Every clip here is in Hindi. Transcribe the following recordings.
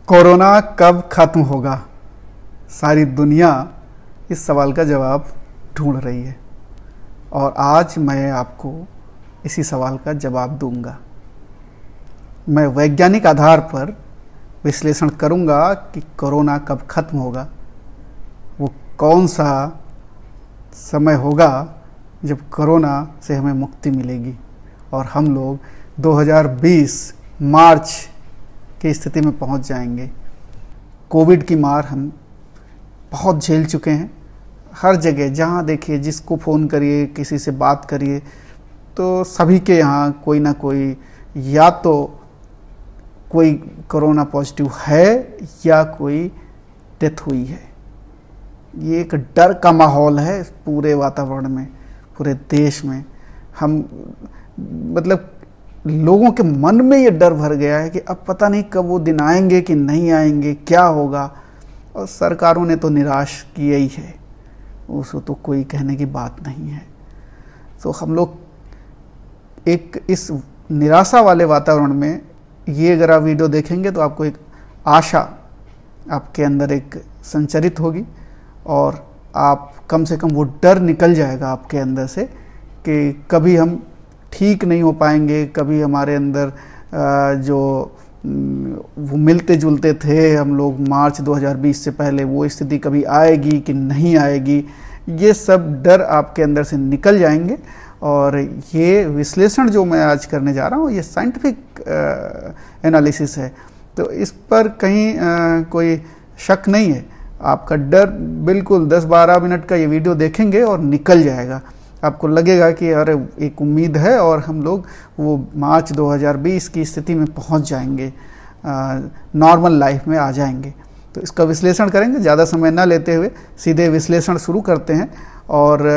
कोरोना कब खत्म होगा? सारी दुनिया इस सवाल का जवाब ढूंढ रही है और आज मैं आपको इसी सवाल का जवाब दूंगा। मैं वैज्ञानिक आधार पर विश्लेषण करूंगा कि कोरोना कब खत्म होगा, वो कौन सा समय होगा जब कोरोना से हमें मुक्ति मिलेगी और हम लोग 2020 मार्च की स्थिति में पहुंच जाएंगे। कोविड की मार हम बहुत झेल चुके हैं। हर जगह जहां देखिए, जिसको फ़ोन करिए, किसी से बात करिए, तो सभी के यहाँ कोई ना कोई या तो कोई कोरोना पॉजिटिव है या कोई डेथ हुई है। ये एक डर का माहौल है पूरे वातावरण में, पूरे देश में। हम मतलब लोगों के मन में ये डर भर गया है कि अब पता नहीं कब वो दिन आएंगे कि नहीं आएंगे, क्या होगा। और सरकारों ने तो निराश किया ही है, उसको तो कोई कहने की बात नहीं है। तो हम लोग एक इस निराशा वाले वातावरण में ये अगर आप वीडियो देखेंगे तो आपको एक आशा आपके अंदर एक संचरित होगी और आप कम से कम वो डर निकल जाएगा आपके अंदर से कि कभी हम ठीक नहीं हो पाएंगे, कभी हमारे अंदर जो वो मिलते जुलते थे हम लोग मार्च 2020 से पहले, वो स्थिति कभी आएगी कि नहीं आएगी। ये सब डर आपके अंदर से निकल जाएंगे। और ये विश्लेषण जो मैं आज करने जा रहा हूँ, ये साइंटिफिक एनालिसिस है, तो इस पर कहीं कोई शक नहीं है। आपका डर बिल्कुल 10-12 मिनट का ये वीडियो देखेंगे और निकल जाएगा। आपको लगेगा कि अरे एक उम्मीद है और हम लोग वो मार्च 2020 की स्थिति में पहुंच जाएंगे, नॉर्मल लाइफ में आ जाएंगे। तो इसका विश्लेषण करेंगे। ज़्यादा समय ना लेते हुए सीधे विश्लेषण शुरू करते हैं। और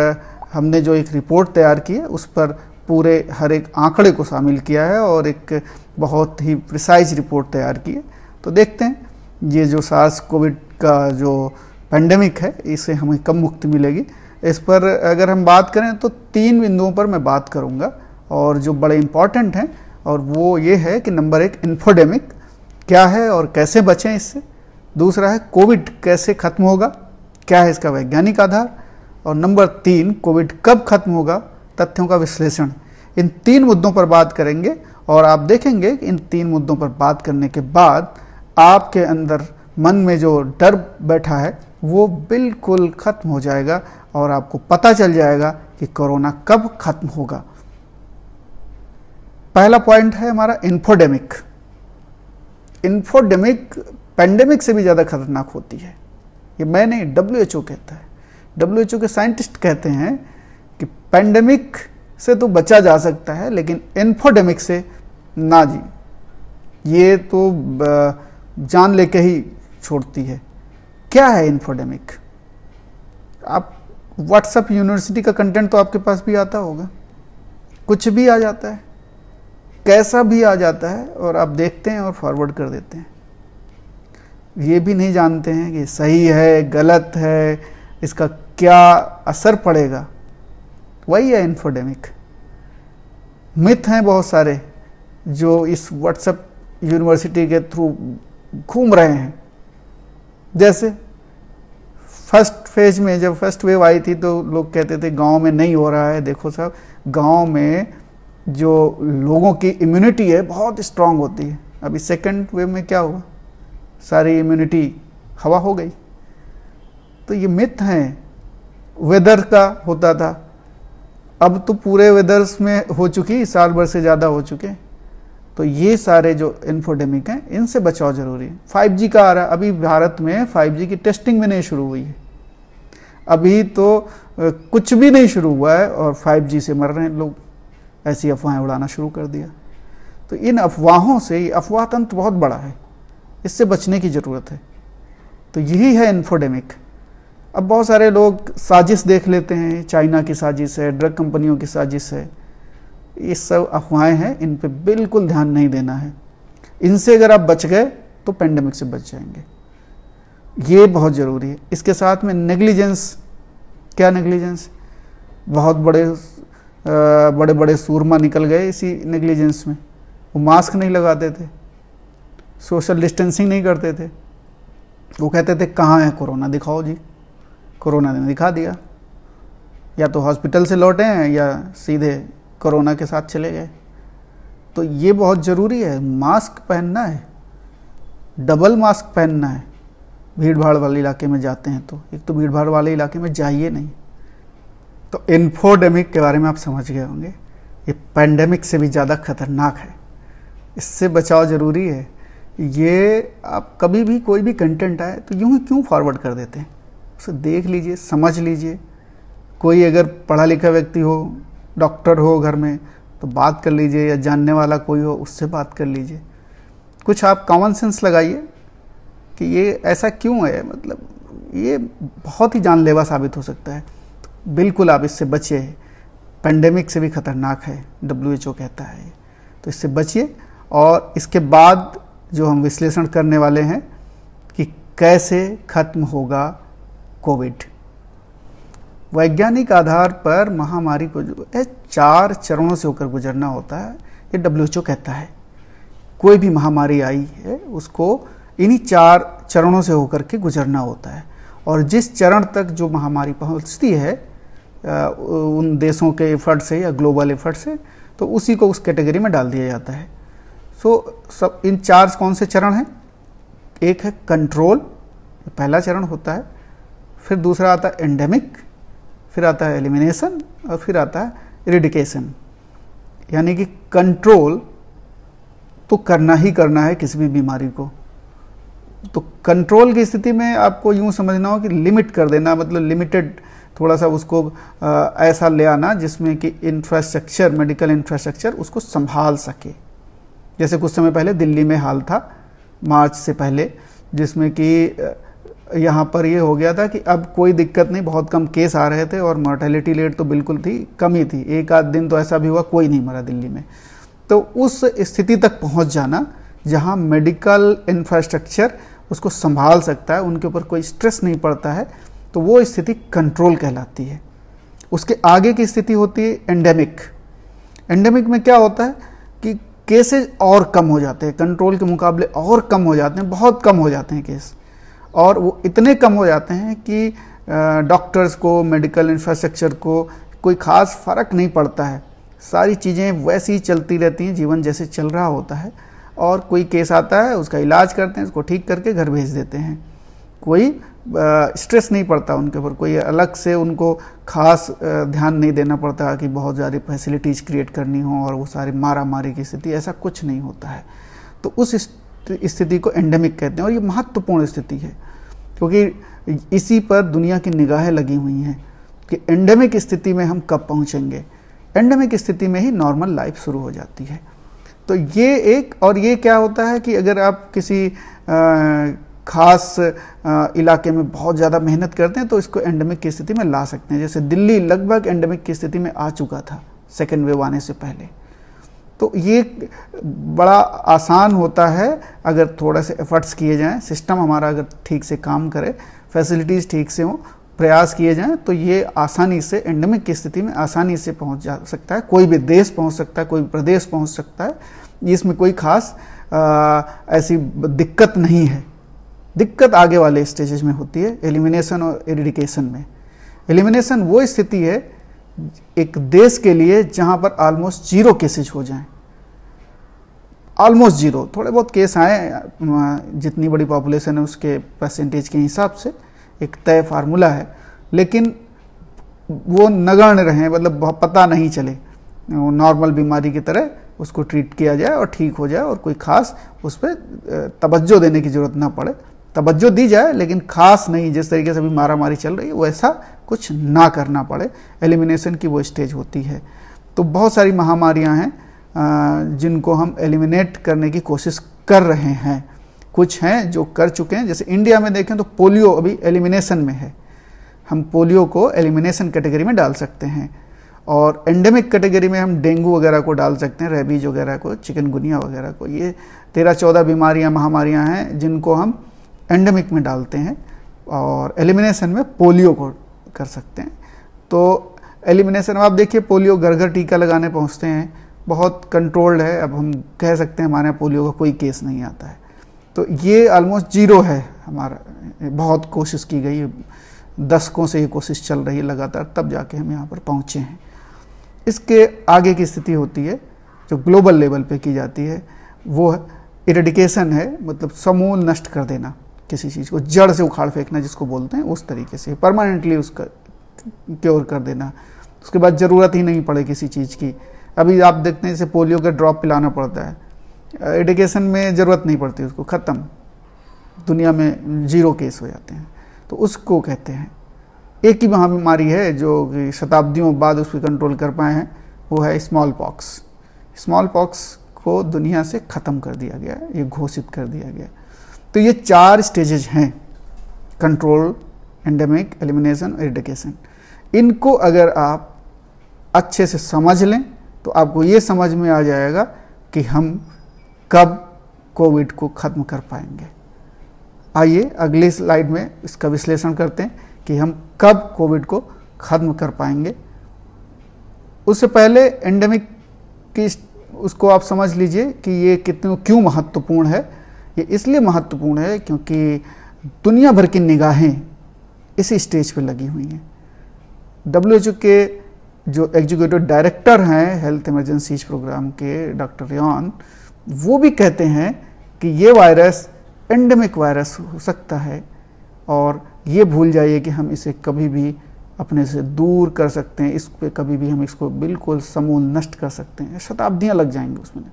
हमने जो एक रिपोर्ट तैयार की है उस पर पूरे हर एक आंकड़े को शामिल किया है और एक बहुत ही प्रिसाइज रिपोर्ट तैयार की है। तो देखते हैं ये जो सार्स कोविड का जो पेंडेमिक है, इससे हमें कब मुक्ति मिलेगी। इस पर अगर हम बात करें तो 3 बिंदुओं पर मैं बात करूंगा और जो बड़े इंपॉर्टेंट हैं, और वो ये है कि नंबर 1 इन्फोडेमिक क्या है और कैसे बचें इससे। दूसरा है कोविड कैसे खत्म होगा, क्या है इसका वैज्ञानिक आधार। और नंबर 3 कोविड कब खत्म होगा, तथ्यों का विश्लेषण। इन 3 मुद्दों पर बात करेंगे और आप देखेंगे कि इन 3 मुद्दों पर बात करने के बाद आपके अंदर मन में जो डर बैठा है वो बिल्कुल खत्म हो जाएगा और आपको पता चल जाएगा कि कोरोना कब खत्म होगा। पहला पॉइंट है हमारा इन्फोडेमिक। इन्फोडेमिक पेंडेमिक से भी ज़्यादा खतरनाक होती है। ये मैं नहीं, WHO कहता है। WHO के साइंटिस्ट कहते हैं कि पेंडेमिक से तो बचा जा सकता है लेकिन इन्फोडेमिक से ना जी, ये तो जान लेके ही छोड़ती है। क्या है इन्फोडेमिक? आप व्हाट्सएप यूनिवर्सिटी का कंटेंट तो आपके पास भी आता होगा, कुछ भी आ जाता है, कैसा भी आ जाता है और आप देखते हैं और फॉरवर्ड कर देते हैं। ये भी नहीं जानते हैं कि सही है, गलत है, इसका क्या असर पड़ेगा। वही है इन्फोडेमिक। मिथ हैं बहुत सारे जो इस व्हाट्सएप यूनिवर्सिटी के थ्रू घूम रहे हैं। जैसे फर्स्ट फेज में जब फर्स्ट वेव आई थी तो लोग कहते थे गांव में नहीं हो रहा है। देखो साहब, गांव में जो लोगों की इम्यूनिटी है बहुत स्ट्रांग होती है। अभी सेकंड वेव में क्या हुआ, सारी इम्यूनिटी हवा हो गई। तो ये मिथ हैं। वेदर का होता था, अब तो पूरे वेदर्स में हो चुकी, साल भर से ज़्यादा हो चुके। तो ये सारे जो इन्फोडेमिक हैं इनसे बचाव जरूरी है। 5G का आ रहा, अभी भारत में 5G की टेस्टिंग भी नहीं शुरू हुई है। अभी तो कुछ भी नहीं शुरू हुआ है और 5G से मर रहे हैं लोग। ऐसी अफवाहें उड़ाना शुरू कर दिया। तो इन अफवाहों से, ये अफवाह तंत्र बहुत बड़ा है, इससे बचने की ज़रूरत है। तो यही है इन्फोडेमिक। अब बहुत सारे लोग साजिश देख लेते हैं, चाइना की साजिश है, ड्रग कंपनियों की साजिश है। ये सब अफवाहें हैं, इन पे बिल्कुल ध्यान नहीं देना है। इनसे अगर आप बच गए तो पेंडेमिक से बच जाएंगे, ये बहुत ज़रूरी है। इसके साथ में नेग्लिजेंस। क्या नेग्लिजेंस? बहुत बड़े बड़े सूरमा निकल गए इसी नेग्लिजेंस में। वो मास्क नहीं लगाते थे, सोशल डिस्टेंसिंग नहीं करते थे। वो कहते थे कहाँ है कोरोना, दिखाओ जी। कोरोना ने दिखा दिया, या तो हॉस्पिटल से लौटे हैं या सीधे कोरोना के साथ चले गए। तो ये बहुत ज़रूरी है, मास्क पहनना है, डबल मास्क पहनना है। भीड़ भाड़ वाले इलाके में जाते हैं तो एक तो भीड़ भाड़ वाले इलाके में जाइए नहीं। तो इन्फोडेमिक के बारे में आप समझ गए होंगे, ये पैंडेमिक से भी ज़्यादा खतरनाक है, इससे बचाव ज़रूरी है। ये आप कभी भी कोई भी कंटेंट आए तो यूं ही क्यों फॉरवर्ड कर देते हैं, उसे देख लीजिए, समझ लीजिए। कोई अगर पढ़ा लिखा व्यक्ति हो, डॉक्टर हो घर में, तो बात कर लीजिए, या जानने वाला कोई हो उससे बात कर लीजिए। कुछ आप कॉमन सेंस लगाइए कि ये ऐसा क्यों है, मतलब ये बहुत ही जानलेवा साबित हो सकता है। तो बिल्कुल आप इससे बचिए, पैंडेमिक से भी खतरनाक है, WHO कहता है। तो इससे बचिए। और इसके बाद जो हम विश्लेषण करने वाले हैं कि कैसे खत्म होगा कोविड, वैज्ञानिक आधार पर महामारी को जो है 4 चरणों से होकर गुजरना होता है, ये WHO कहता है। कोई भी महामारी आई है उसको इन्हीं 4 चरणों से होकर के गुजरना होता है। और जिस चरण तक जो महामारी पहुंचती है उन देशों के एफर्ट से या ग्लोबल एफर्ट से, तो उसी को उस कैटेगरी में डाल दिया जाता है। सब इन 4 कौन से चरण हैं? एक है कंट्रोल, पहला चरण होता है। फिर दूसरा आता है एंडेमिक, फिर आता है एलिमिनेशन, और फिर आता है इरेडिकेशन। यानी कि कंट्रोल तो करना ही करना है किसी भी बीमारी को। तो कंट्रोल की स्थिति में आपको यूं समझना हो कि लिमिट कर देना, मतलब लिमिटेड, थोड़ा सा उसको ऐसा ले आना जिसमें कि इंफ्रास्ट्रक्चर, मेडिकल इंफ्रास्ट्रक्चर उसको संभाल सके। जैसे कुछ समय पहले दिल्ली में हाल था, मार्च से पहले, जिसमें कि यहाँ पर ये हो गया था कि अब कोई दिक्कत नहीं, बहुत कम केस आ रहे थे और मोर्टेलिटी रेट तो बिल्कुल थी, कम ही थी। एक आध दिन तो ऐसा भी हुआ कोई नहीं मरा दिल्ली में। तो उस स्थिति तक पहुँच जाना जहाँ मेडिकल इंफ्रास्ट्रक्चर उसको संभाल सकता है, उनके ऊपर कोई स्ट्रेस नहीं पड़ता है, तो वो स्थिति कंट्रोल कहलाती है। उसके आगे की स्थिति होती है एंडेमिक। एंडेमिक में क्या होता है कि केसेस और कम हो जाते हैं, कंट्रोल के मुकाबले और कम हो जाते हैं, बहुत कम हो जाते हैं केस। और वो इतने कम हो जाते हैं कि डॉक्टर्स को, मेडिकल इंफ्रास्ट्रक्चर को कोई ख़ास फ़र्क नहीं पड़ता है। सारी चीज़ें वैसी ही चलती रहती हैं, जीवन जैसे चल रहा होता है। और कोई केस आता है, उसका इलाज करते हैं, उसको ठीक करके घर भेज देते हैं। कोई स्ट्रेस नहीं पड़ता उनके ऊपर, कोई अलग से उनको खास ध्यान नहीं देना पड़ता कि बहुत ज़्यादा फैसिलिटीज़ क्रिएट करनी हो और वो सारी मारा मारी की स्थिति, ऐसा कुछ नहीं होता है। तो उस स्थिति को एंडेमिक कहते हैं। और ये महत्वपूर्ण स्थिति है क्योंकि इसी पर दुनिया की निगाहें लगी हुई हैं कि एंडेमिक स्थिति में हम कब पहुँचेंगे। एंडेमिक स्थिति में ही नॉर्मल लाइफ शुरू हो जाती है। तो ये एक, और ये क्या होता है कि अगर आप किसी खास इलाके में बहुत ज़्यादा मेहनत करते हैं तो इसको एंडेमिक की स्थिति में ला सकते हैं। जैसे दिल्ली लगभग एंडेमिक की स्थिति में आ चुका था सेकेंड वेव आने से पहले। तो ये बड़ा आसान होता है अगर थोड़ा से एफर्ट्स किए जाएं, सिस्टम हमारा अगर ठीक से काम करे, फैसिलिटीज़ ठीक से हों, प्रयास किए जाएं, तो ये आसानी से एंडेमिक की स्थिति में आसानी से पहुंच जा सकता है। कोई भी देश पहुंच सकता है, कोई प्रदेश पहुंच सकता है, इसमें कोई खास ऐसी दिक्कत नहीं है। दिक्कत आगे वाले स्टेजेस में होती है, एलिमिनेशन और इरेडिकेशन में। एलिमिनेशन वो स्थिति है एक देश के लिए जहां पर ऑलमोस्ट 0 केसेज हो जाएं, ऑलमोस्ट 0। थोड़े बहुत केस आए, जितनी बड़ी पॉपुलेशन है उसके परसेंटेज के हिसाब से एक तय फार्मूला है, लेकिन वो नगण्य रहें, मतलब पता नहीं चले, नॉर्मल बीमारी की तरह उसको ट्रीट किया जाए और ठीक हो जाए, और कोई खास उस पर तवज्जो देने की जरूरत ना पड़े। तवज्जो दी जाए लेकिन खास नहीं, जिस तरीके से अभी मारामारी चल रही है वैसा कुछ ना करना पड़े। एलिमिनेशन की वो स्टेज होती है। तो बहुत सारी महामारियां हैं जिनको हम एलिमिनेट करने की कोशिश कर रहे हैं। कुछ हैं जो कर चुके हैं, जैसे इंडिया में देखें तो पोलियो अभी एलिमिनेशन में है। हम पोलियो को एलिमिनेशन कैटेगरी में डाल सकते हैं, और एंडेमिक कैटेगरी में हम डेंगू वगैरह को डाल सकते हैं, रेबीज वगैरह को, चिकनगुनिया वगैरह को। ये 13-14 बीमारियां, महामारियां हैं जिनको हम एंडेमिक में डालते हैं, और एलिमिनेशन में पोलियो को कर सकते हैं। तो एलिमिनेशन में आप देखिए, पोलियो घर घर टीका लगाने पहुंचते हैं, बहुत कंट्रोल्ड है। अब हम कह सकते हैं हमारे यहाँ पोलियो का कोई केस नहीं आता है। तो ये ऑलमोस्ट जीरो है हमारा। बहुत कोशिश की गई, दशकों से ये कोशिश चल रही है लगातार, तब जाके हम यहाँ पर पहुँचे हैं। इसके आगे की स्थिति होती है जो ग्लोबल लेवल पे की जाती है, वो इरेडिकेशन है, मतलब समूल नष्ट कर देना, किसी चीज़ को जड़ से उखाड़ फेंकना जिसको बोलते हैं, उस तरीके से परमानेंटली उसका क्योर कर देना। उसके बाद ज़रूरत ही नहीं पड़े किसी चीज़ की। अभी आप देखते हैं जैसे पोलियो का ड्रॉप पिलाना पड़ता है, इरेडिकेशन में ज़रूरत नहीं पड़ती, उसको ख़त्म, दुनिया में जीरो केस हो जाते हैं। तो उसको कहते हैं। एक ही महामारी है जो कि शताब्दियों बाद उस पर कंट्रोल कर पाए हैं, वो है स्मॉल पॉक्स। स्मॉल पॉक्स को दुनिया से ख़त्म कर दिया गया, ये घोषित कर दिया गया। तो ये 4 स्टेजेज हैं, कंट्रोल, एंडेमिक, एलिमिनेशन और इरेडिकेशन। इनको अगर आप अच्छे से समझ लें तो आपको ये समझ में आ जाएगा कि हम कब कोविड को ख़त्म कर पाएंगे। आइए अगली स्लाइड में इसका विश्लेषण करते हैं कि हम कब कोविड को ख़त्म कर पाएंगे। उससे पहले एंडेमिक की उसको आप समझ लीजिए कि ये क्यों महत्वपूर्ण है। ये इसलिए महत्वपूर्ण है क्योंकि दुनिया भर की निगाहें इसी स्टेज पे लगी हुई हैं। WHO के जो एग्जीक्यूटिव डायरेक्टर हैं हेल्थ इमरजेंसीज प्रोग्राम के, डॉक्टर रियान, वो भी कहते हैं कि ये वायरस एंडेमिक वायरस हो सकता है और ये भूल जाइए कि हम इसे कभी भी अपने से दूर कर सकते हैं, इस पे कभी भी हम इसको बिल्कुल समूल नष्ट कर सकते हैं। शताब्दियाँ लग जाएंगी उसमें।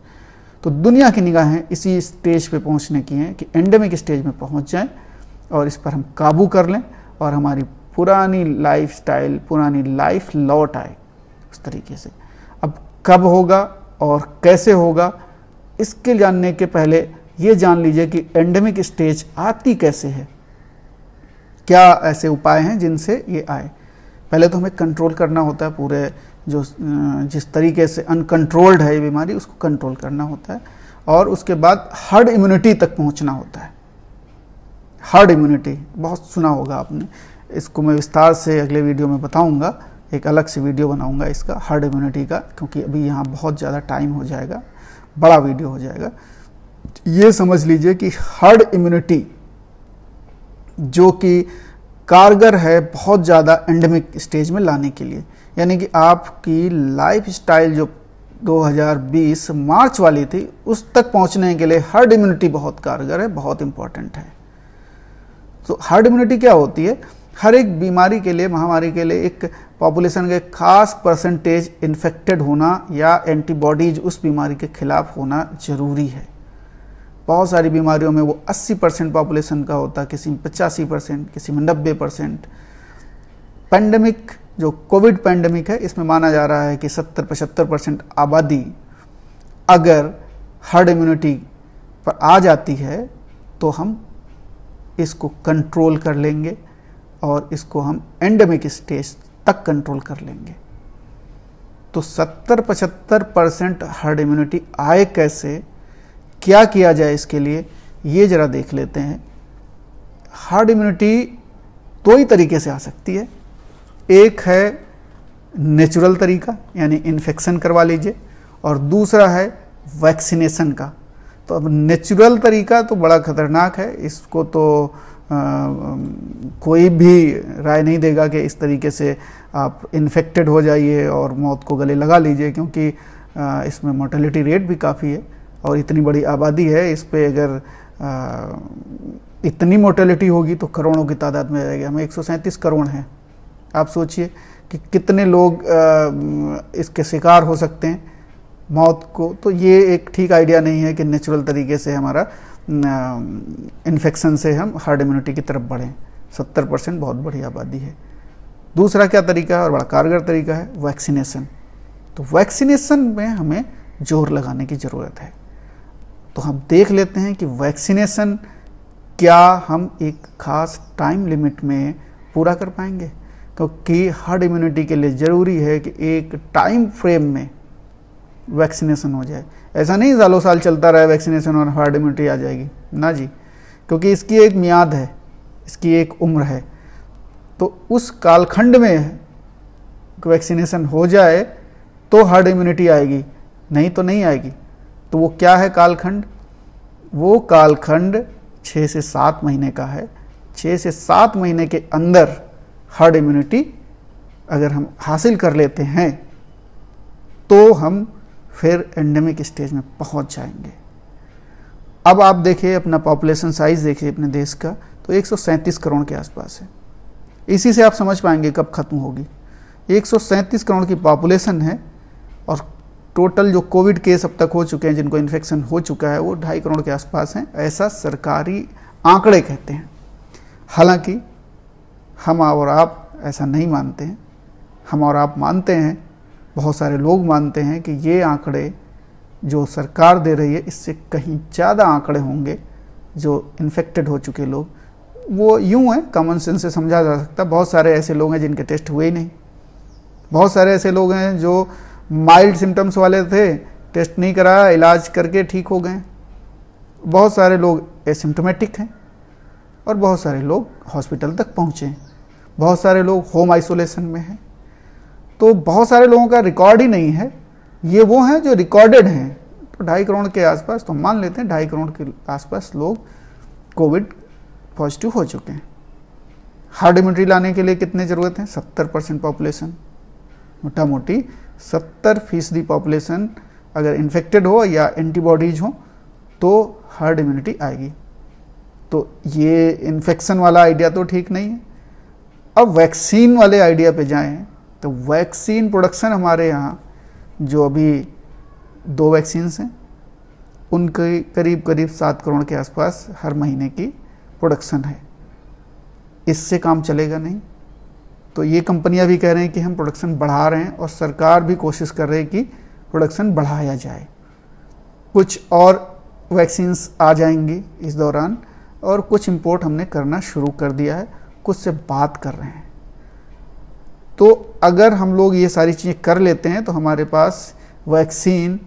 तो दुनिया की निगाहें इसी स्टेज पे पहुंचने की हैं कि एंडेमिक स्टेज में पहुंच जाएं और इस पर हम काबू कर लें और हमारी पुरानी लाइफस्टाइल, पुरानी लाइफ लौट आए उस तरीके से। अब कब होगा और कैसे होगा, इसके जानने के पहले ये जान लीजिए कि एंडेमिक स्टेज आती कैसे है, क्या ऐसे उपाय हैं जिनसे ये आए। पहले तो हमें कंट्रोल करना होता है, पूरे जो जिस तरीके से अनकंट्रोल्ड है ये बीमारी, उसको कंट्रोल करना होता है। और उसके बाद हर्ड इम्यूनिटी तक पहुंचना होता है। हर्ड इम्यूनिटी बहुत सुना होगा आपने, इसको मैं विस्तार से अगले वीडियो में बताऊंगा, एक अलग से वीडियो बनाऊंगा इसका, हर्ड इम्यूनिटी का, क्योंकि अभी यहाँ बहुत ज़्यादा टाइम हो जाएगा, बड़ा वीडियो हो जाएगा। ये समझ लीजिए कि हर्ड इम्यूनिटी जो कि कारगर है बहुत ज़्यादा एंडेमिक स्टेज में लाने के लिए, यानी कि आपकी लाइफस्टाइल जो 2020 मार्च वाली थी उस तक पहुंचने के लिए हर्ड इम्यूनिटी बहुत कारगर है, बहुत इंपॉर्टेंट है। तो हर्ड इम्यूनिटी क्या होती है? हर एक बीमारी के लिए, महामारी के लिए एक पॉपुलेशन के खास परसेंटेज इन्फेक्टेड होना या एंटीबॉडीज उस बीमारी के खिलाफ होना जरूरी है। बहुत सारी बीमारियों में वो 80% पॉपुलेशन का होता है, किसी में 85%, किसी में 90%। पैंडेमिक जो कोविड पैंडेमिक है, इसमें माना जा रहा है कि 70-75% आबादी अगर हर्ड इम्यूनिटी पर आ जाती है तो हम इसको कंट्रोल कर लेंगे और इसको हम एंडेमिक स्टेज तक कंट्रोल कर लेंगे। तो 70-75% हर्ड इम्यूनिटी आए कैसे, क्या किया जाए इसके लिए, ये जरा देख लेते हैं। हर्ड इम्यूनिटी 2 ही तरीके से आ सकती है। एक है नेचुरल तरीका, यानी इन्फेक्शन करवा लीजिए, और दूसरा है वैक्सीनेशन का। तो अब नेचुरल तरीका तो बड़ा खतरनाक है, इसको तो कोई भी राय नहीं देगा कि इस तरीके से आप इन्फेक्टेड हो जाइए और मौत को गले लगा लीजिए, क्योंकि इसमें मोर्टेलिटी रेट भी काफ़ी है और इतनी बड़ी आबादी है। इस पे अगर इतनी मोर्टेलिटी होगी तो करोड़ों की तादाद में रहेगी। हमें 137 करोड़ हैं। आप सोचिए कि कितने लोग इसके शिकार हो सकते हैं मौत को। तो ये एक ठीक आइडिया नहीं है कि नेचुरल तरीके से हमारा इन्फेक्शन से हम हर्ड इम्यूनिटी की तरफ बढ़ें। 70% बहुत बड़ी आबादी है। दूसरा क्या तरीका है और बड़ा कारगर तरीका है, वैक्सीनेशन। तो वैक्सीनेशन में हमें जोर लगाने की ज़रूरत है। तो हम देख लेते हैं कि वैक्सीनेशन क्या हम एक ख़ास टाइम लिमिट में पूरा कर पाएंगे, क्योंकि हर्ड इम्यूनिटी के लिए ज़रूरी है कि एक टाइम फ्रेम में वैक्सीनेशन हो जाए। ऐसा नहीं सालों साल चलता रहे वैक्सीनेशन और हर्ड इम्यूनिटी आ जाएगी, ना जी, क्योंकि इसकी एक मियाद है, इसकी एक उम्र है। तो उस कालखंड में वैक्सीनेशन हो जाए तो हर्ड इम्यूनिटी आएगी, नहीं तो नहीं आएगी। तो वो क्या है कालखंड? वो कालखंड 6 से 7 महीने का है। 6 से 7 महीने के अंदर हर्ड इम्यूनिटी अगर हम हासिल कर लेते हैं तो हम फिर एंडेमिक स्टेज में पहुंच जाएंगे। अब आप देखिए अपना पॉपुलेशन साइज देखिए अपने देश का, तो 137 करोड़ के आसपास है। इसी से आप समझ पाएंगे कब खत्म होगी। 137 करोड़ की पॉपुलेशन है और टोटल जो कोविड केस अब तक हो चुके हैं, जिनको इन्फेक्शन हो चुका है, वो 2.5 करोड़ के आसपास हैं, ऐसा सरकारी आंकड़े कहते हैं। हालांकि हम और आप ऐसा नहीं मानते हैं। हम और आप मानते हैं, बहुत सारे लोग मानते हैं कि ये आंकड़े जो सरकार दे रही है इससे कहीं ज़्यादा आंकड़े होंगे जो इन्फेक्टेड हो चुके लोग। वो यूँ है, कॉमन सेंस से समझा जा सकता है। बहुत सारे ऐसे लोग हैं जिनके टेस्ट हुए ही नहीं। बहुत सारे ऐसे लोग हैं जो माइल्ड सिम्टम्स वाले थे, टेस्ट नहीं कराया, इलाज करके ठीक हो गए। बहुत सारे लोग एसिम्टोमेटिक हैं और बहुत सारे लोग हॉस्पिटल तक पहुँचे। बहुत सारे लोग होम आइसोलेशन में हैं। तो बहुत सारे लोगों का रिकॉर्ड ही नहीं है। ये वो हैं जो रिकॉर्डेड हैं। तो 2.5 करोड़ के आसपास, तो मान लेते हैं 2.5 करोड़ के आसपास लोग कोविड पॉजिटिव हो चुके हैं। हार्ड इम्यूनिटी लाने के लिए कितने ज़रूरत है? 70% पॉपुलेशन, मोटा मोटी 70% पॉपुलेशन अगर इन्फेक्टेड हो या एंटीबॉडीज हो तो हार्ड इम्यूनिटी आएगी। तो ये इन्फेक्शन वाला आइडिया तो ठीक नहीं है। अब वैक्सीन वाले आइडिया पे जाएं तो वैक्सीन प्रोडक्शन हमारे यहाँ जो अभी 2 वैक्सीन्स हैं उनके करीब करीब 7 करोड़ के आसपास हर महीने की प्रोडक्शन है। इससे काम चलेगा नहीं। तो ये कंपनियां भी कह रहे हैं कि हम प्रोडक्शन बढ़ा रहे हैं और सरकार भी कोशिश कर रही है कि प्रोडक्शन बढ़ाया जाए। कुछ और वैक्सीन्स आ जाएंगी इस दौरान और कुछ इंपोर्ट हमने करना शुरू कर दिया है, कुछ से बात कर रहे हैं। तो अगर हम लोग ये सारी चीज़ें कर लेते हैं तो हमारे पास वैक्सीन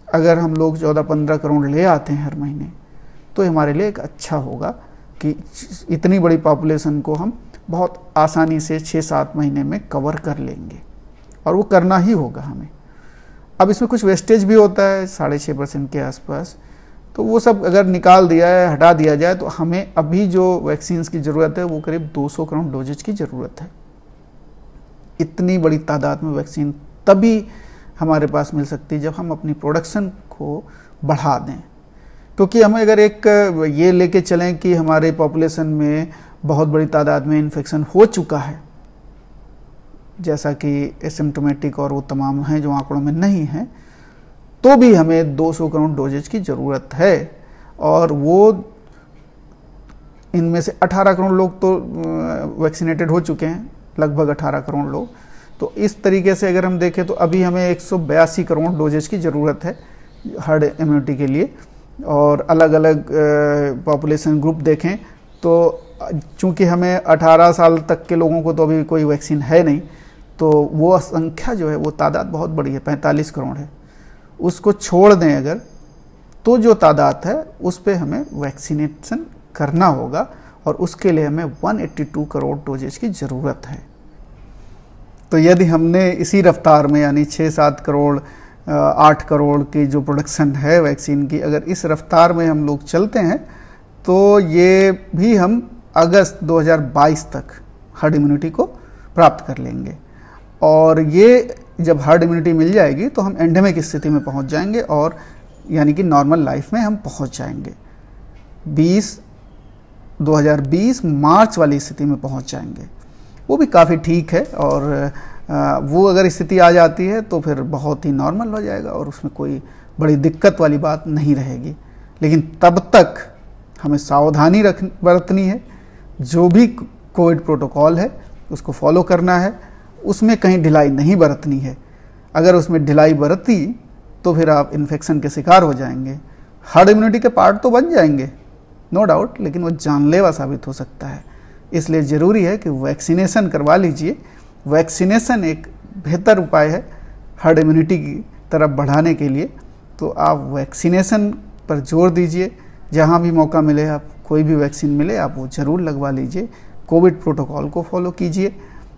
अगर हम लोग 14-15 करोड़ ले आते हैं हर महीने तो हमारे लिए एक अच्छा होगा कि इतनी बड़ी पॉपुलेशन को हम बहुत आसानी से 6-7 महीने में कवर कर लेंगे और वो करना ही होगा हमें। अब इसमें कुछ वेस्टेज भी होता है 6.5% के आसपास, तो वो सब अगर निकाल दिया है, हटा दिया जाए तो हमें अभी जो वैक्सीन्स की ज़रूरत है वो करीब 200 करोड़ डोजेज की ज़रूरत है। इतनी बड़ी तादाद में वैक्सीन तभी हमारे पास मिल सकती है जब हम अपनी प्रोडक्शन को बढ़ा दें। क्योंकि हमें अगर एक ये लेके चलें कि हमारे पॉपुलेशन में बहुत बड़ी तादाद में इन्फेक्शन हो चुका है, जैसा कि एसिम्टोमेटिक और वो तमाम हैं जो आंकड़ों में नहीं है, तो भी हमें 200 करोड़ डोजेज की ज़रूरत है। और वो इनमें से 18 करोड़ लोग तो वैक्सीनेटेड हो चुके हैं, लगभग 18 करोड़ लोग। तो इस तरीके से अगर हम देखें तो अभी हमें 182 करोड़ डोजेज की ज़रूरत है हर्ड इम्यूनिटी के लिए। और अलग अलग पॉपुलेशन ग्रुप देखें तो चूंकि हमें 18 साल तक के लोगों को तो अभी कोई वैक्सीन है नहीं, तो वो संख्या जो है वो तादाद बहुत बड़ी है, 45 करोड़ है। उसको छोड़ दें अगर तो जो तादाद है उस पर हमें वैक्सीनेशन करना होगा और उसके लिए हमें 182 करोड़ डोजेज की ज़रूरत है। तो यदि हमने इसी रफ्तार में यानी 6-7 करोड़ 8 करोड़ की जो प्रोडक्शन है वैक्सीन की, अगर इस रफ्तार में हम लोग चलते हैं तो ये भी हम अगस्त 2022 तक हर्ड इम्यूनिटी को प्राप्त कर लेंगे। और ये जब हर्ड इम्यूनिटी मिल जाएगी तो हम एंडेमिक स्थिति में पहुंच जाएंगे और यानी कि नॉर्मल लाइफ में हम पहुंच जाएंगे। 2020 मार्च वाली स्थिति में पहुंच जाएंगे। वो भी काफ़ी ठीक है और वो अगर स्थिति आ जाती है तो फिर बहुत ही नॉर्मल हो जाएगा और उसमें कोई बड़ी दिक्कत वाली बात नहीं रहेगी। लेकिन तब तक हमें सावधानी बरतनी है। जो भी कोविड प्रोटोकॉल है उसको फॉलो करना है, उसमें कहीं ढिलाई नहीं बरतनी है। अगर उसमें ढिलाई बरती तो फिर आप इन्फेक्शन के शिकार हो जाएंगे। हर्ड इम्यूनिटी के पार्ट तो बन जाएंगे नो डाउट, लेकिन वो जानलेवा साबित हो सकता है। इसलिए ज़रूरी है कि वैक्सीनेशन करवा लीजिए। वैक्सीनेशन एक बेहतर उपाय है हर्ड इम्यूनिटी की तरफ बढ़ाने के लिए। तो आप वैक्सीनेशन पर जोर दीजिए। जहाँ भी मौका मिले, आप कोई भी वैक्सीन मिले आप वो ज़रूर लगवा लीजिए। कोविड प्रोटोकॉल को फॉलो कीजिए।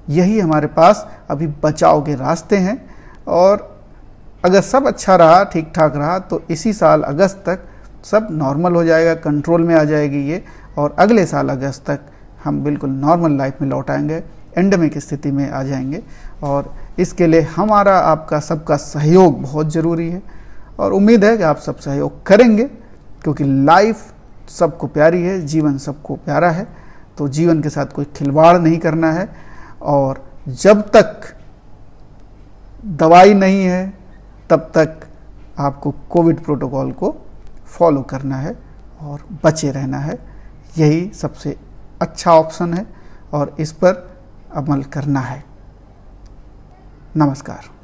यही हमारे पास अभी बचाव के रास्ते हैं। और अगर सब अच्छा रहा, ठीक ठाक रहा, तो इसी साल अगस्त तक सब नॉर्मल हो जाएगा, कंट्रोल में आ जाएगी ये, और अगले साल अगस्त तक हम बिल्कुल नॉर्मल लाइफ में लौट आएंगे, एंडेमिक स्थिति में आ जाएंगे। और इसके लिए हमारा आपका सबका सहयोग बहुत ज़रूरी है, और उम्मीद है कि आप सब सहयोग करेंगे, क्योंकि लाइफ सबको प्यारी है, जीवन सबको प्यारा है। तो जीवन के साथ कोई खिलवाड़ नहीं करना है, और जब तक दवाई नहीं है तब तक आपको कोविड प्रोटोकॉल को फॉलो करना है और बचे रहना है। यही सबसे अच्छा ऑप्शन है और इस पर अमल करना है। नमस्कार।